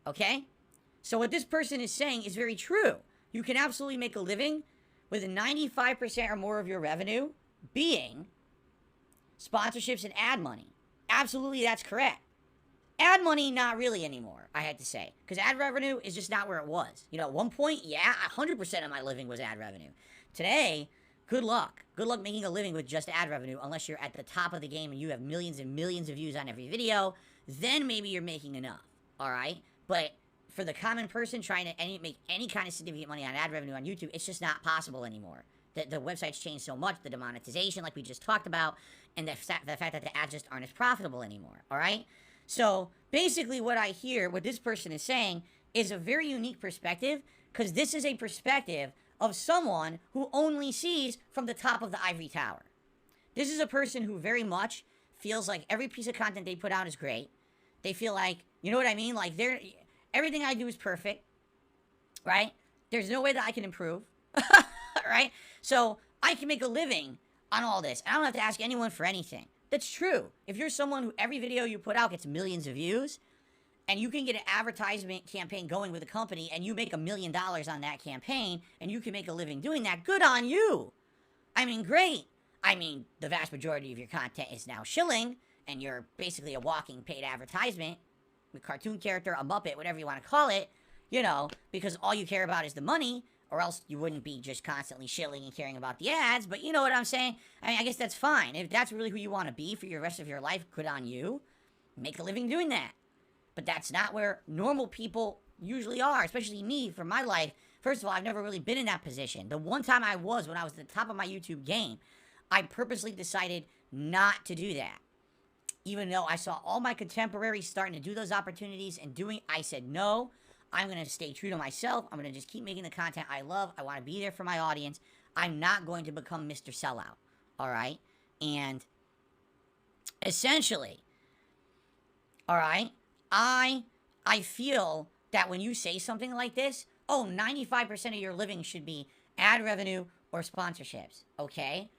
Okay? So what this person is saying is very true. You can absolutely make a living with 95% or more of your revenue being sponsorships and ad money. Absolutely, that's correct. Ad money, not really anymore, I had to say. Because ad revenue is just not where it was. You know, at one point, yeah, 100% of my living was ad revenue. Today, good luck. Good luck making a living with just ad revenue unless you're at the top of the game and you have millions and millions of views on every video. Then maybe you're making enough, all right? But for the common person trying to make any kind of significant money on ad revenue on YouTube, it's just not possible anymore. The website's changed so much, the demonetization, like we just talked about, and the fact that the ads just aren't as profitable anymore, all right? So basically what I hear, what this person is saying, is a very unique perspective, because this is a perspective of someone who only sees from the top of the ivory tower. This is a person who very much feels like every piece of content they put out is great. They feel like, you know what I mean? Like, everything I do is perfect, right? There's no way that I can improve, right? So I can make a living on all this. I don't have to ask anyone for anything. That's true. If you're someone who every video you put out gets millions of views, and you can get an advertisement campaign going with a company, and you make $1 million on that campaign, and you can make a living doing that, good on you. I mean, great. I mean, the vast majority of your content is now shilling, and you're basically a walking paid advertisement, a cartoon character, a Muppet, whatever you want to call it, you know, because all you care about is the money, or else you wouldn't be just constantly shilling and caring about the ads. But you know what I'm saying? I mean, I guess that's fine. If that's really who you want to be for your rest of your life, good on you. Make a living doing that. But that's not where normal people usually are, especially me for my life. First of all, I've never really been in that position. The one time I was, when I was at the top of my YouTube game, I purposely decided not to do that. Even though I saw all my contemporaries starting to do those opportunities and doing, I said, no, I'm going to stay true to myself. I'm going to just keep making the content I love. I want to be there for my audience. I'm not going to become Mr. Sellout, all right? And essentially, all right, I feel that when you say something like this, oh, 95% of your living should be ad revenue or sponsorships, okay?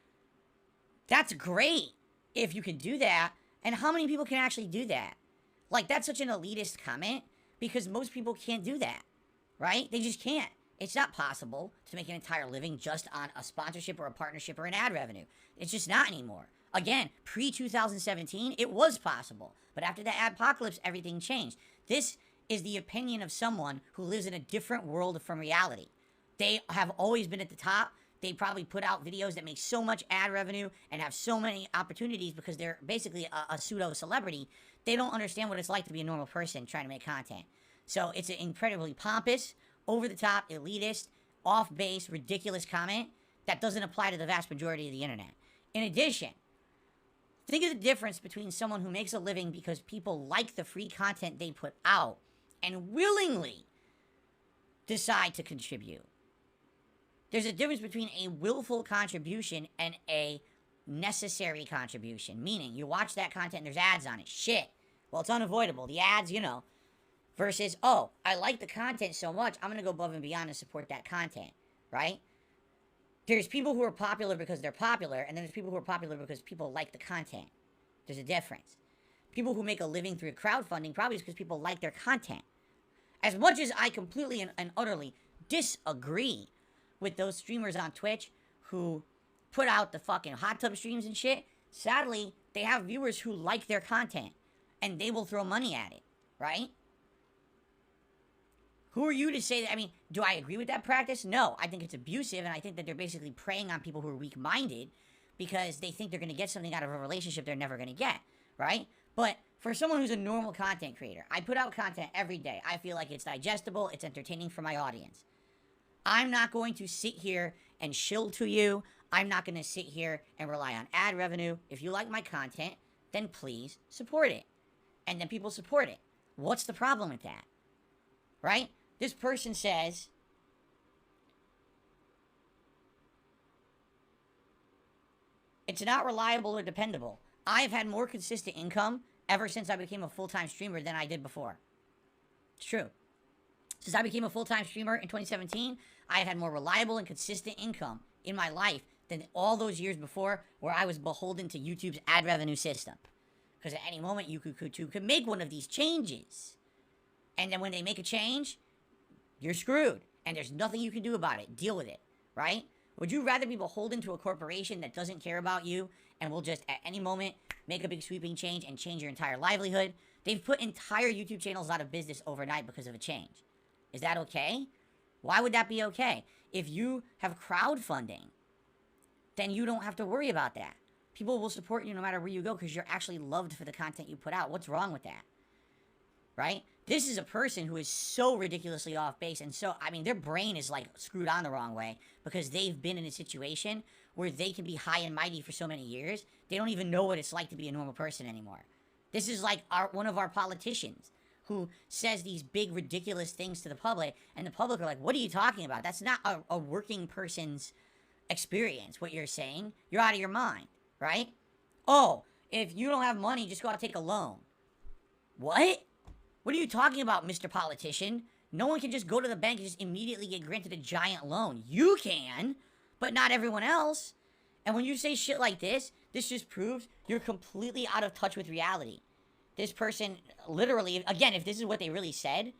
That's great if you can do that. And how many people can actually do that? Like, that's such an elitist comment because most people can't do that, right? They just can't. It's not possible to make an entire living just on a sponsorship or a partnership or an ad revenue. It's just not anymore. Again, pre-2017, it was possible. But after the adpocalypse, everything changed. This is the opinion of someone who lives in a different world from reality. They have always been at the top. They probably put out videos that make so much ad revenue and have so many opportunities because they're basically a pseudo-celebrity. They don't understand what it's like to be a normal person trying to make content. So it's an incredibly pompous, over-the-top, elitist, off-base, ridiculous comment that doesn't apply to the vast majority of the internet. In addition, think of the difference between someone who makes a living because people like the free content they put out and willingly decide to contribute. There's a difference between a willful contribution and a necessary contribution. Meaning, you watch that content and there's ads on it. Shit. Well, it's unavoidable. The ads, you know. Versus, oh, I like the content so much, I'm going to go above and beyond and support that content. Right? There's people who are popular because they're popular, and then there's people who are popular because people like the content. There's a difference. People who make a living through crowdfunding probably is because people like their content. As much as I completely and utterly disagree with those streamers on Twitch who put out the fucking hot tub streams and shit, sadly, they have viewers who like their content, and they will throw money at it, right? Who are you to say that? I mean, do I agree with that practice? No, I think it's abusive, and I think that they're basically preying on people who are weak-minded because they think they're going to get something out of a relationship they're never going to get, right? But for someone who's a normal content creator, I put out content every day. I feel like it's digestible, it's entertaining for my audience. I'm not going to sit here and shill to you. I'm not going to sit here and rely on ad revenue. If you like my content, then please support it. And then people support it. What's the problem with that? Right? This person says, it's not reliable or dependable. I've had more consistent income ever since I became a full-time streamer than I did before. It's true. Since I became a full-time streamer in 2017, I have had more reliable and consistent income in my life than all those years before where I was beholden to YouTube's ad revenue system. Because at any moment, you could make one of these changes. And then when they make a change, you're screwed. And there's nothing you can do about it. Deal with it, right? Would you rather be beholden to a corporation that doesn't care about you and will just at any moment make a big sweeping change and change your entire livelihood? They've put entire YouTube channels out of business overnight because of a change. Is that okay? Why would that be okay? If you have crowdfunding, then you don't have to worry about that. People will support you no matter where you go because you're actually loved for the content you put out. What's wrong with that? Right? This is a person who is so ridiculously off base and so, I mean, their brain is like screwed on the wrong way because they've been in a situation where they can be high and mighty for so many years, they don't even know what it's like to be a normal person anymore. This is like one of our politicians who says these big, ridiculous things to the public, and the public are like, what are you talking about? That's not a working person's experience, what you're saying. You're out of your mind, right? Oh, if you don't have money, just go out and take a loan. What? What are you talking about, Mr. Politician? No one can just go to the bank and just immediately get granted a giant loan. You can, but not everyone else. And when you say shit like this just proves you're completely out of touch with reality. This person, literally, again, if this is what they really said,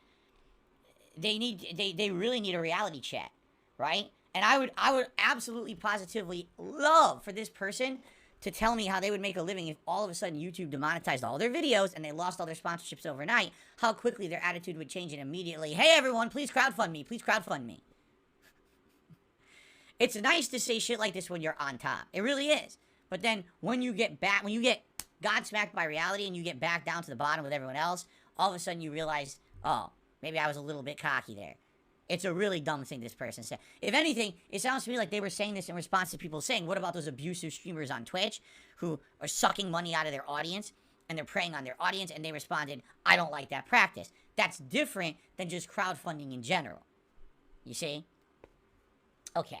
they really need a reality check, right? And I would absolutely positively love for this person to tell me how they would make a living if all of a sudden YouTube demonetized all their videos and they lost all their sponsorships overnight, how quickly their attitude would change and immediately, hey everyone, please crowdfund me, please crowdfund me. It's nice to say shit like this when you're on top. It really is. But then when you get godsmacked by reality and you get back down to the bottom with everyone else, all of a sudden you realize, oh, maybe I was a little bit cocky there. It's a really dumb thing this person said. If anything, it sounds to me like they were saying this in response to people saying, what about those abusive streamers on Twitch who are sucking money out of their audience and they're preying on their audience? And they responded, I don't like that practice. That's different than just crowdfunding in general. You see? Okay.